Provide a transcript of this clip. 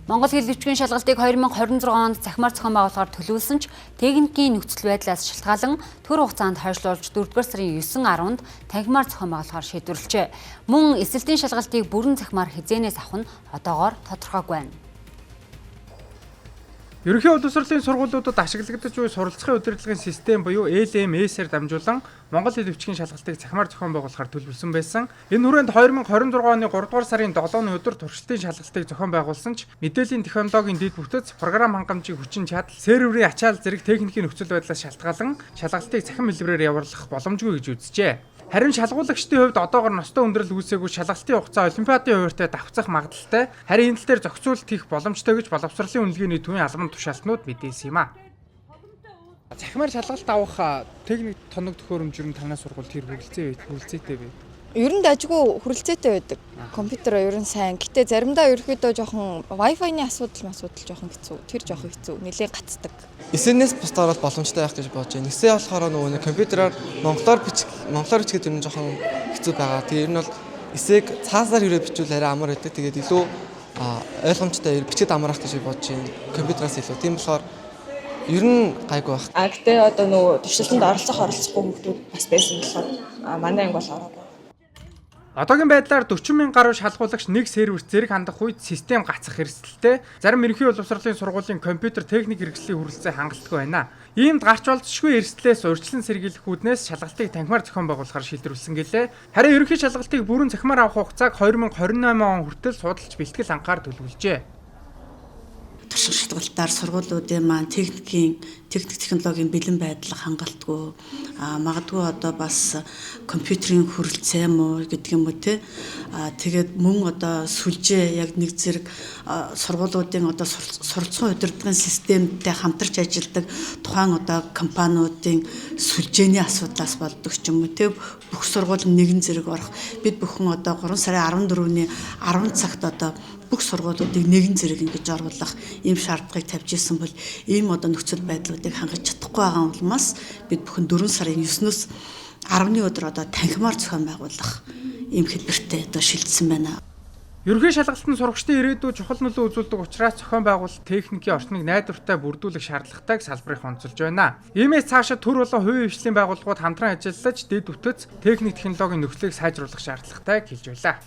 Монгол хэл бичгийн шалгалтыг 2026 онд цахимаар зохион байгуулахаар төлөвлөсөн ч техникийн нөхцөл байдлаас шалтгаалan төр хугацаанд хойшлуулж 4-р сарын 9-10-нд танхимаар зохион байгуулахаар шийдвэрлэжээ. Мөн эсэлтийн шалгалтыг бүрэн цахимаар хязгаарнээс авах нь одоогоор тодорхойгүй байна. Ерөнхий боловсролын сургуулиудад ашиглагдаж буй суралцахын удирдлагын систем буюу LMS-ээр дамжуулан Монгол хэл бичгийн шалгалтыг цахимаар зохион байгуулахаар төлөвлөсөн байсан. Энэ хүрээнд 2026 оны 3-р сарын 7-ны өдөр туршилтын шалгалтыг зохион байгуулсан ч мэдээллийн технологийн дэд бүтэц, програм хангамжийн хүчин чадал, серверийн ачаал зэрэг техникийн нөхцөл байдлаас шалтгаалan шалгалтыг цахим хэлбэрээр явуулах боломжгүй гэж үзжээ. Харин шалгуулагчдын хувьд одоогоор ностой өндрөл үүсээгүй шалгалтын хугацаа олимпиадын хуваарьтай давхцах магадaltaй. Харин энэ тал дээр зохицуулалт хийх боломжтой гэж боловсролын үнэлгээний төвийн албан тушаалтнууд мэдээлсэн юм а. Цахимаар шалгалт авах техник тоног төхөөрөмж ер нь танаас сургуульд тэр хүрэлцээтэй бай. Ер нь дажгүй хүрэлцээтэй байдаг. Компьютер ер нь сайн. Гэтэ заримдаа ерөөхдөө жоохон Wi-Fi-ны асуудал жоохон хэцүү. Тэр жоохон хэцүү. Нэлээд гацдаг. Эсэнээс бусдаар бол боломжтой байх гэж бодож байна. Эсээ болохоор нөгөө компьютераар монголоор бичгээд ер нь жоохон хэцүү байгаа. Тэгээ ер нь бол эсээг цаасаар ирээд бичвэл арай амар байдаг. Тэгээд илүү ойлгомжтой бичгээд амрах гэж бодож байна. Компьютераас илүү. Тийм болохоор ер нь гайгүй байх. Гэтээ одоо нөгөө туршилтанд оролцохгүй хүмүүс бас байсан болохоор манай анги бол ороогүй. Одоогийн байдлаар 40,000 гаруй шалгуулагч нэг серверт зэрэг хандах үед систем гацах эрсдэлтэй. Зарим ерөнхий боловсролын сургуулийн компьютер техник хэрэгслийн хүрэлцээ хангалттай байна. Иймд гарч болзошгүй эрсдлээс урьдчилан сэргийлэх үүднээс шалгалтыг танхимаар зохион байгуулахар шийдвэрлсэн гэлээ. Харин ерөнхий шалгалтыг бүрэн цахимаар авах хугацааг 2028 он хүртэл судалж бэлтгэл анхаар төлөвлөжээ. Туршилт шалгалтаар сургуулиудын маань техник технологийн бэлэн байдал хангалтгүй магадгүй одоо бас компьютерийн хүрэлцээ муу гэдэг юм уу те тэгээд мөн одоо сүлжээ яг нэг зэрэг сургуулиудын одоо суралцсан удирдлагын системтэй хамтарч ажилладаг тухайн одоо компаниудын сүлжээний асуудлаас болдог ч юм уу те бүх сургууль нэгэн зэрэг орох бид бүхэн одоо 3 сарын 14-ний 10 цагт одоо бүх сургуулиудыг нэгэн зэрэг ингэж оруулах ийм шаардлагыг тавьж исэн бол ийм одоо нөхцөл байдлуудыг хангаж чадахгүй байгаа улмаас бид бүхэн 4 сарын 9-өөс 10-ны өдөр одоо танхимаар зохион байгуулах ийм хэлбэртэй одоо шилжсэн байна. Ерөнхий шалгалтын сурагчдын ирээдүйд чухал нөлөө үзүүлдэг учраас зохион байгуулалт техникийн орчныг найдвартай бүрдүүлэх шаардлагатайг салбарыг онцолж байна. Иймээс цаашаа төр болон хувийн хвшлийн байгууллагууд хамтран ажиллаж дэд үтц техник технологийн нөхцөлийг сайжруулах шаардлагатайг хэлж байлаа.